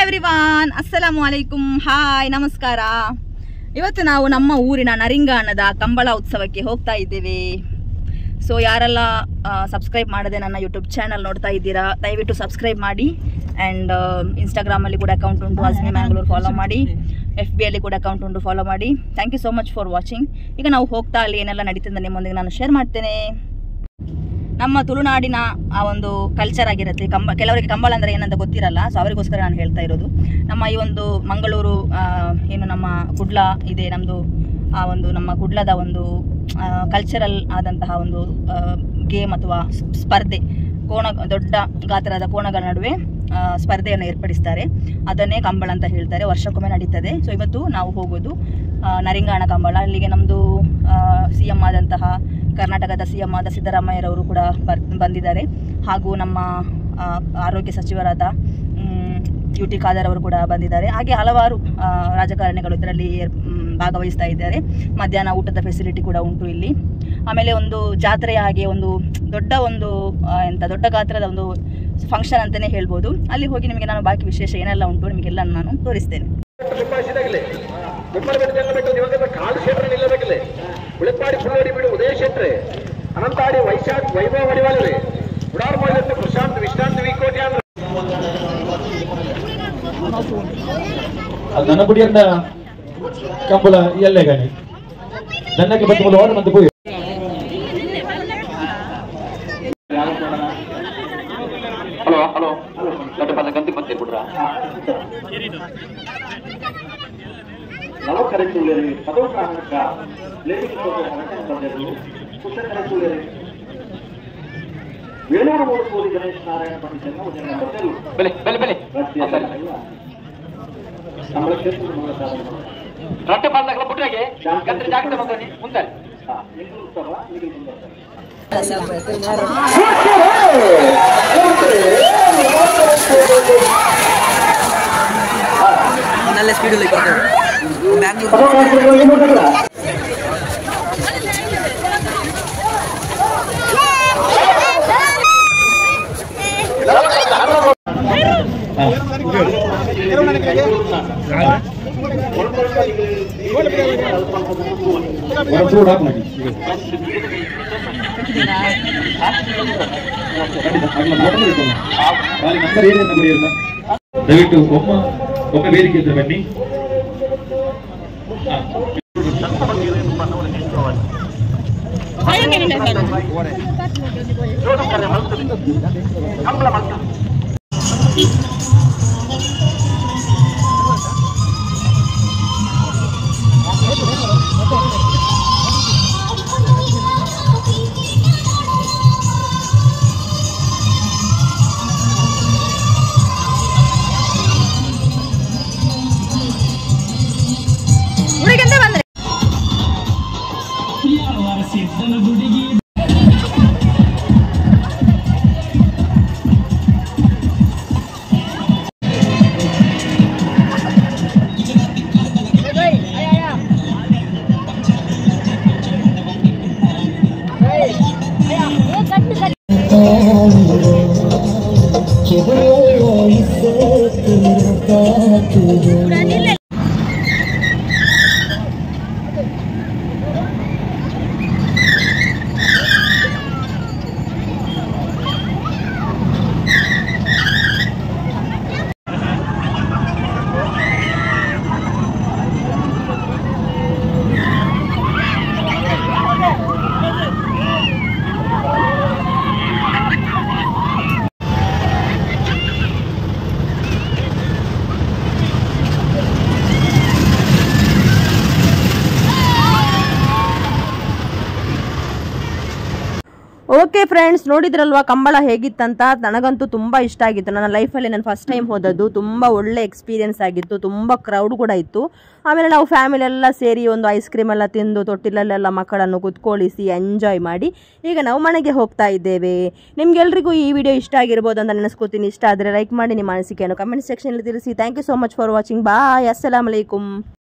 Everyone, ಅಸ್ಸಲಾಮು ಅಲೈಕುಂ, hi, ನಮಸ್ಕಾರ. ಇವತ್ತು ನಾವು ನಮ್ಮ ಊರಿನ ನರಿಂಗಾಣದ ಕಂಬಳ ಉತ್ಸವಕ್ಕೆ ಹೋಗ್ತಾ ಇದ್ದೇವೆ. ಸೊ ಯಾರೆಲ್ಲ ಸಬ್ಸ್ಕ್ರೈಬ್ ಮಾಡದೆ ನನ್ನ ಯೂಟ್ಯೂಬ್ ಚಾನಲ್ ನೋಡ್ತಾ ಇದ್ದೀರಾ, ದಯವಿಟ್ಟು ಸಬ್ಸ್ಕ್ರೈಬ್ ಮಾಡಿ. ಆ್ಯಂಡ್ ಇನ್ಸ್ಟಾಗ್ರಾಮಲ್ಲಿ ಕೂಡ ಅಕೌಂಟ್ ಉಂಟು, ಅಜ್ಮಿ ಮ್ಯಾಂಗ್ಳೂರ್, ಫಾಲೋ ಮಾಡಿ. FB ಅಲ್ಲಿ ಕೂಡ ಅಕೌಂಟ್ ಉಂಟು, ಫಾಲೋ ಮಾಡಿ. Thank you so much for watching. ಈಗ ನಾವು ಹೋಗ್ತಾ ಅಲ್ಲಿ ಏನೆಲ್ಲ ನಡೀತದೆ ನಿಮ್ಮೊಂದಿಗೆ ನಾನು ಶೇರ್ ಮಾಡ್ತೇನೆ. ನಮ್ಮ ತುಳುನಾಡಿನ ಆ ಒಂದು ಕಲ್ಚರ್ ಆಗಿರುತ್ತೆ. ಕೆಲವರಿಗೆ ಕಂಬಳ ಅಂದರೆ ಏನಂತ ಗೊತ್ತಿರಲ್ಲ, ಸೊ ಅವರಿಗೋಸ್ಕರ ನಾನು ಹೇಳ್ತಾ ಇರೋದು. ನಮ್ಮ ಈ ಒಂದು ಮಂಗಳೂರು ಏನು ನಮ್ಮ ಕುಡ್ಲ ಇದೆ, ನಮ್ಮದು ಆ ಒಂದು ನಮ್ಮ ಕುಡ್ಲದ ಒಂದು ಕಲ್ಚರಲ್ ಆದಂತಹ ಒಂದು ಗೇಮ್ ಅಥವಾ ಸ್ಪರ್ಧೆ, ದೊಡ್ಡ ಗಾತ್ರದ ಕೋಣಗಳ ನಡುವೆ ಸ್ಪರ್ಧೆಯನ್ನು ಏರ್ಪಡಿಸ್ತಾರೆ. ಅದನ್ನೇ ಕಂಬಳ ಅಂತ ಹೇಳ್ತಾರೆ. ವರ್ಷಕ್ಕೊಮ್ಮೆ ನಡೀತದೆ. ಸೊ ಇವತ್ತು ನಾವು ಹೋಗೋದು ನರಿಂಗಾಣ ಕಂಬಳ. ಅಲ್ಲಿಗೆ ನಮ್ಮದು CM ಆದಂತಹ ಕರ್ನಾಟಕದ CM ಆದ ಸಿದ್ದರಾಮಯ್ಯರವರು ಕೂಡ ಬಂದಿದ್ದಾರೆ. ಹಾಗೂ ನಮ್ಮ ಆರೋಗ್ಯ ಸಚಿವರಾದ UT ಖಾದರ್ ಅವರು ಕೂಡ ಬಂದಿದ್ದಾರೆ. ಹಾಗೆ ಹಲವಾರು ರಾಜಕಾರಣಿಗಳು ಇದರಲ್ಲಿ ಭಾಗವಹಿಸ್ತಾ ಇದ್ದಾರೆ. ಮಧ್ಯಾಹ್ನ ಊಟದ ಫೆಸಿಲಿಟಿ ಕೂಡ ಉಂಟು ಇಲ್ಲಿ. ಆಮೇಲೆ ಒಂದು ಜಾತ್ರೆಯ ಹಾಗೆ ಒಂದು ದೊಡ್ಡ ಗಾತ್ರದ ಒಂದು ಫಂಕ್ಷನ್ ಅಂತಲೇ ಹೇಳ್ಬೋದು. ಅಲ್ಲಿ ಹೋಗಿ ನಿಮಗೆ ನಾನು ಬಾಕಿ ವಿಶೇಷ ಏನೆಲ್ಲ ಉಂಟು ನಿಮಗೆಲ್ಲ ನಾನು ತೋರಿಸ್ತೇನೆ. ಉಳಿಪಾಡಿ ಪುಲ್ಲೋಡಿ ಬಿಡು ಉದಯ ಶೆಟ್ರೆ ಅನಂತಾಡಿ ವೈಶಾಖ್ ವೈಭವ ವಡಿವಾಳ್ರೆ ಉಡಾರ್ ಮೊಯ್ಲತ್ತು ಪ್ರಶಾಂತ್ ವಿಶ್ರಾಂತಿ ವಿಕೋಟಿ ಅಂದ್ರೆ ನನ್ನ ಗುಡಿಯನ್ನ ಕಂಬಳ ಎಲ್ಲೇ ಗಾನಿ ನನ್ನಕ್ಕೆ ಬತ್ತು ಓಡ ಮತ್ತೆ ಹೋಗಿ ಹಲೋ ಹಲೋ ದೊಡ್ಡ ಪದ ಗಂತಿ ಮತ್ತೆ ಬಿಡ್ರಾ ನವಕರೆಸುಳ್ಳರಿ ಪದೋಕಾರಣಕ್ಕ ಲೇಖಿಸುವ ಬಂದರು ಪುಸ್ತಕರೆಸುಳ್ಳರಿ 703 ಕೋಟಿ ಗಣೇಶ ನಾರಾಯಣ ಪಂಡಿತರನ್ನು ಬಂದರು ಬೆಲೆ ನಮ್ಮ ಕ್ಷೇತ್ರದ ಮೂಲಕ ರಟ್ಟೆ ಪಾಲಕರ ಪುಟ್ಟಾಗೆ ಗಂತ್ರಿ ಜಾಗೃತ ಬಂದನಿ ಮುಂದೆ ಉತ್ಸವ ಈಗ നല്ല സ്പീഡിൽ ബാംഗ്ലൂർ ದಯವಿಟ್ಟು ಒಮ್ಮೆ ವೇದಿಕೆ ಇದ್ರೆ ಬನ್ನಿ. ಓಕೆ ಫ್ರೆಂಡ್ಸ್, ನೋಡಿದ್ರಲ್ವಾ ಕಂಬಳ ಹೇಗಿತ್ತಂತ. ನನಗಂತೂ ತುಂಬ ಇಷ್ಟ ಆಗಿತ್ತು. ನನ್ನ ಲೈಫಲ್ಲಿ ನಾನು ಫಸ್ಟ್ ಟೈಮ್ ಹೋದದ್ದು. ತುಂಬ ಒಳ್ಳೆ ಎಕ್ಸ್ಪೀರಿಯನ್ಸ್ ಆಗಿತ್ತು. ತುಂಬ ಕ್ರೌಡ್ ಕೂಡ ಇತ್ತು. ಆಮೇಲೆ ನಾವು ಫ್ಯಾಮಿಲಿ ಎಲ್ಲ ಸೇರಿ ಒಂದು ಐಸ್ ಕ್ರೀಮ್ ಎಲ್ಲ ತಿಂದು ತೊಟ್ಟಿಲಲ್ಲೆಲ್ಲ ಮಕ್ಕಳನ್ನು ಕುತ್ಕೊಳ್ಳಿಸಿ ಎಂಜಾಯ್ ಮಾಡಿ ಈಗ ನಾವು ಮನೆಗೆ ಹೋಗ್ತಾ ಇದ್ದೇವೆ. ನಿಮ್ಗೆಲ್ರಿಗೂ ಈ ವಿಡಿಯೋ ಇಷ್ಟ ಆಗಿರ್ಬೋದು ಅಂತ ನೆನೆಸ್ಕೋತೀನಿ. ಇಷ್ಟ ಆದರೆ ಲೈಕ್ ಮಾಡಿ, ನಿಮ್ಮ ಅನಿಸಿಕೆಯನ್ನು ಕಮೆಂಟ್ ಸೆಕ್ಷನಲ್ಲಿ ತಿಳಿಸಿ. Thank you so much for watching. Bye, ಅಸ್ಸಲಾಮು ಅಲೈಕುಂ.